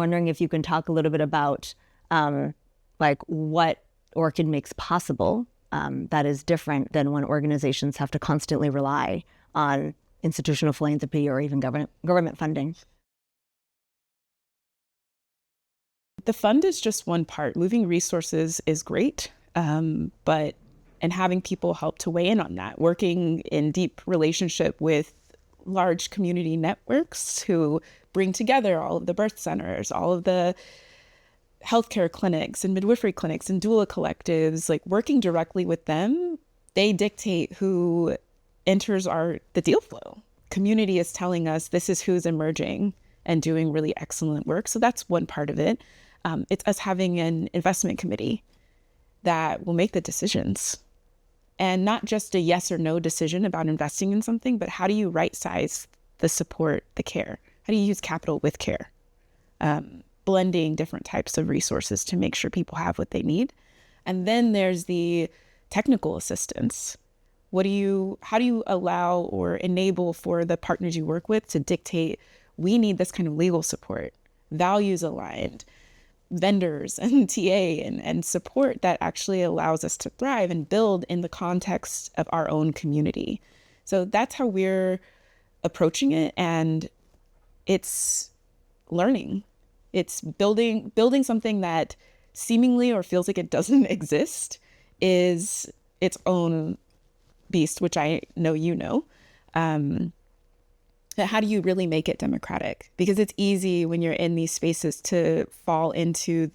wondering if you can talk a little bit about like what Orchid makes possible that is different than when organizations have to constantly rely on institutional philanthropy or even government funding. The fund is just one part. Moving resources is great, but having people help to weigh in on that, working in deep relationship with large community networks who bring together all of the birth centers, all of the healthcare clinics and midwifery clinics and doula collectives, like working directly with them, they dictate who enters the deal flow. Community is telling us this is who's emerging and doing really excellent work. So that's one part of it. It's us having an investment committee that will make the decisions, and not just a yes or no decision about investing in something, but how do you right size the support, the care? How do you use capital with care? Blending different types of resources to make sure people have what they need. And then there's the technical assistance. How do you allow or enable for the partners you work with to dictate, we need this kind of legal support, values aligned, vendors and TA and support that actually allows us to thrive and build in the context of our own community. So that's how we're approaching it. And it's learning. It's building something that seemingly or feels like it doesn't exist is its own beast, which I know you know. How do you really make it democratic? Because it's easy when you're in these spaces to fall into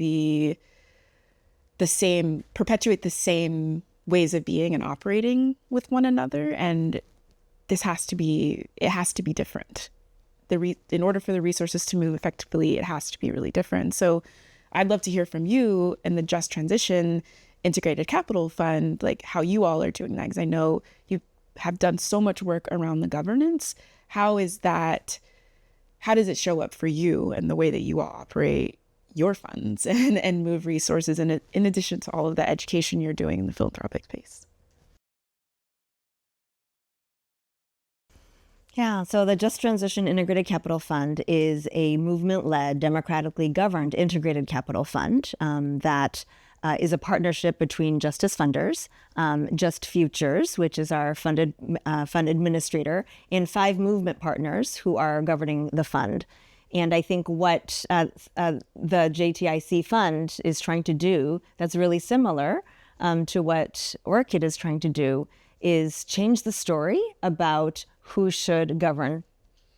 perpetuate the same ways of being and operating with one another. And it has to be different. In order for the resources to move effectively, it has to be really different. So I'd love to hear from you in the Just Transition Integrated Capital Fund, like how you all are doing that, because I know you have done so much work around the governance. How does it show up for you and the way that you all operate your funds and move resources in addition to all of the education you're doing in the philanthropic space? Yeah, so the Just Transition Integrated Capital Fund is a movement-led, democratically governed integrated capital fund that is a partnership between Justice Funders, Just Futures, which is our fund administrator, and 5 movement partners who are governing the fund. And I think what the JTIC fund is trying to do that's really similar to what Orchid is trying to do is change the story about who should govern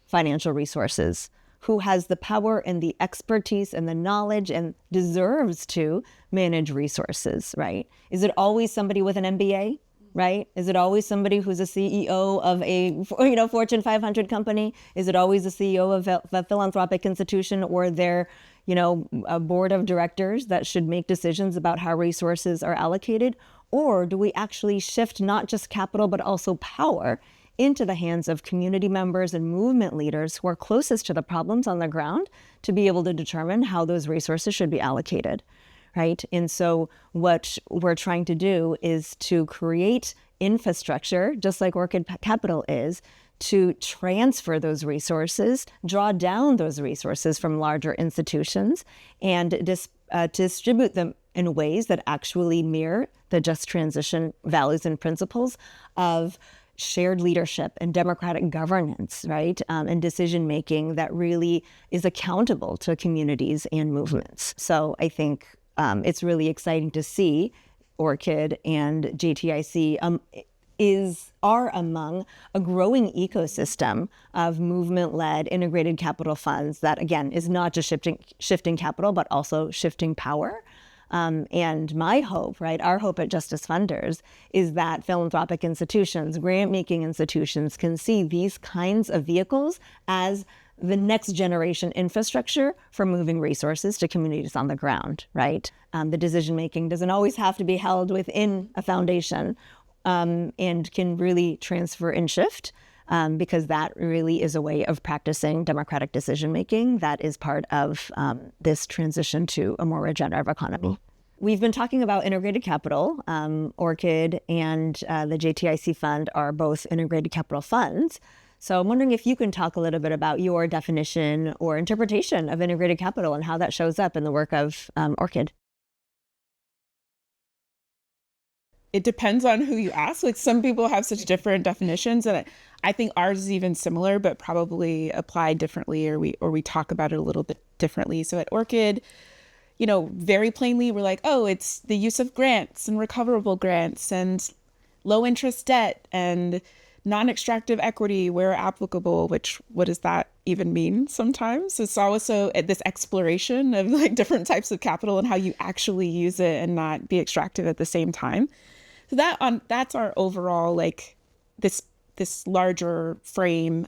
financial resources, who has the power and the expertise and the knowledge and deserves to manage resources, right? Is it always somebody with an MBA, right? Is it always somebody who's a CEO of a Fortune 500 company? Is it always a CEO of a philanthropic institution or their a board of directors that should make decisions about how resources are allocated? Or do we actually shift not just capital, but also power into the hands of community members and movement leaders who are closest to the problems on the ground to be able to determine how those resources should be allocated, right? And so what we're trying to do is to create infrastructure, just like Orchid Capital is, to transfer those resources, draw down those resources from larger institutions, and distribute them in ways that actually mirror the Just Transition values and principles of shared leadership and democratic governance, right? And decision-making that really is accountable to communities and movements. So I think it's really exciting to see Orchid and JTIC are among a growing ecosystem of movement-led integrated capital funds that, again, is not just shifting capital, but also shifting power. And my hope, right, our hope at Justice Funders is that philanthropic institutions, grant-making institutions can see these kinds of vehicles as the next generation infrastructure for moving resources to communities on the ground, right? The decision-making doesn't always have to be held within a foundation and can really transfer and shift because that really is a way of practicing democratic decision-making that is part of this transition to a more regenerative economy. We've been talking about integrated capital. Orchid and the JTIC fund are both integrated capital funds. So I'm wondering if you can talk a little bit about your definition or interpretation of integrated capital and how that shows up in the work of Orchid. It depends on who you ask. Like some people have such different definitions, and I think ours is even similar, but probably applied differently, or we talk about it a little bit differently. So at Orchid, very plainly, we're like, oh, it's the use of grants and recoverable grants and low interest debt and non-extractive equity where applicable, which what does that even mean sometimes? It's also at this exploration of like different types of capital and how you actually use it and not be extractive at the same time. So that's our overall like this larger frame.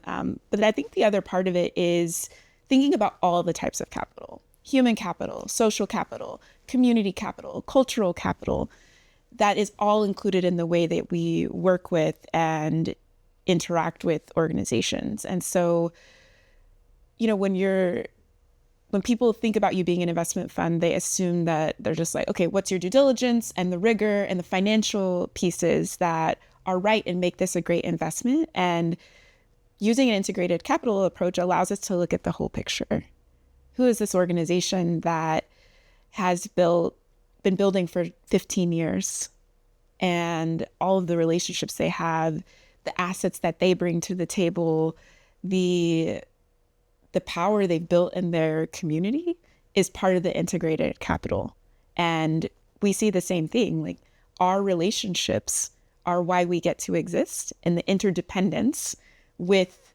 But I think the other part of it is thinking about all the types of capital: human capital, social capital, community capital, cultural capital. That is all included in the way that we work with and interact with organizations. And so, when people think about you being an investment fund, they assume that they're just like, okay, what's your due diligence and the rigor and the financial pieces that are right and make this a great investment? And using an integrated capital approach allows us to look at the whole picture. Who is this organization that has been building for 15 years, and all of the relationships they have, the assets that they bring to the table, the power they've built in their community is part of the integrated capital. And we see the same thing, like our relationships are why we get to exist, and the interdependence with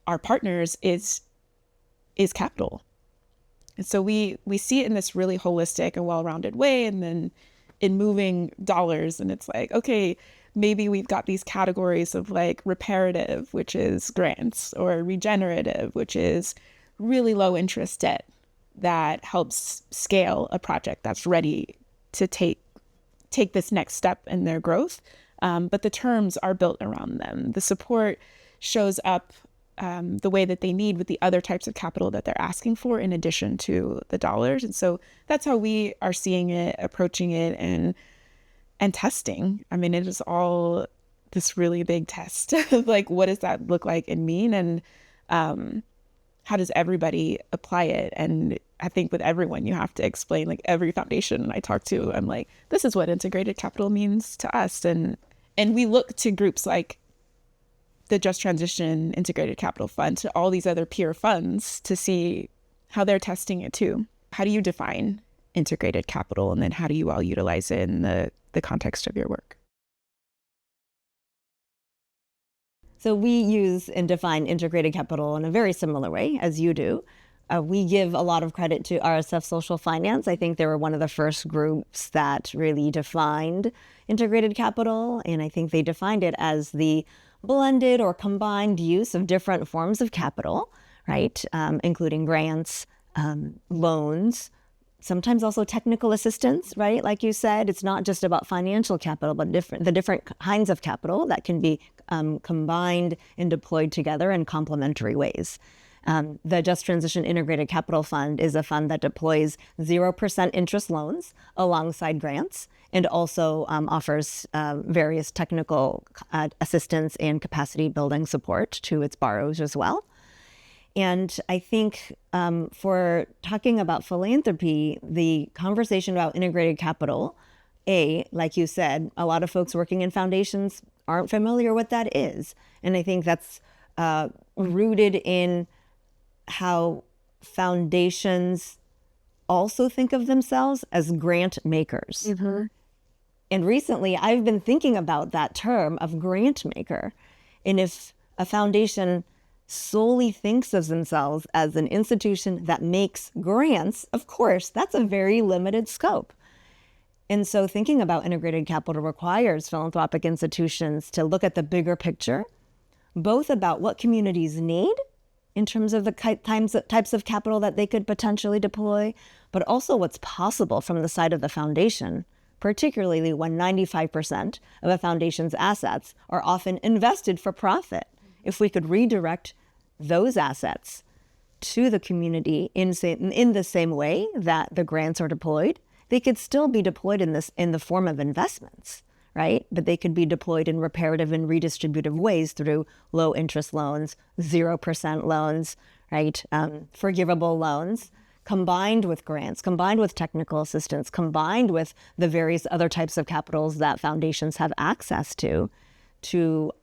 our partners is capital. And so we see it in this really holistic and well-rounded way, and then in moving dollars, and it's like, okay, maybe we've got these categories of like reparative, which is grants, or regenerative, which is really low interest debt that helps scale a project that's ready to take this next step in their growth. But the terms are built around them. The support shows up the way that they need with the other types of capital that they're asking for in addition to the dollars. And so that's how we are seeing it, approaching it, and testing. I mean, it is all this really big test of like, what does that look like and mean? And how does everybody apply it? And I think with everyone, you have to explain, like every foundation I talk to, I'm like, this is what integrated capital means to us. And we look to groups like the Just Transition Integrated Capital Fund, to all these other peer funds, to see how they're testing it too. How do you define integrated capital, and then how do you all utilize it in the context of your work? So we use and define integrated capital in a very similar way as you do. We give a lot of credit to RSF Social Finance. I think they were one of the first groups that really defined integrated capital, and I think they defined it as the blended or combined use of different forms of capital, right? Including grants, loans, sometimes also technical assistance, right? Like you said, it's not just about financial capital, but the different kinds of capital that can be combined and deployed together in complementary ways. The Just Transition Integrated Capital Fund is a fund that deploys 0% interest loans alongside grants, and also offers various technical assistance and capacity building support to its borrowers as well. And I think for talking about philanthropy, the conversation about integrated capital, like you said, a lot of folks working in foundations aren't familiar what that is. And I think that's rooted in how foundations also think of themselves as grant makers. Mm-hmm. And recently I've been thinking about that term of grant maker. And if a foundation solely thinks of themselves as an institution that makes grants, of course, that's a very limited scope. And so thinking about integrated capital requires philanthropic institutions to look at the bigger picture, both about what communities need in terms of the types of capital that they could potentially deploy, but also what's possible from the side of the foundation, particularly when 95% of a foundation's assets are often invested for profit. If we could redirect those assets to the community in the same way that the grants are deployed, they could still be deployed in the form of investments, right? But they could be deployed in reparative and redistributive ways through low interest loans, 0% loans, right? Forgivable loans, combined with grants, combined with technical assistance, combined with the various other types of capitals that foundations have access to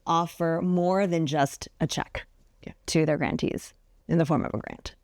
offer more than just a check to their grantees in the form of a grant.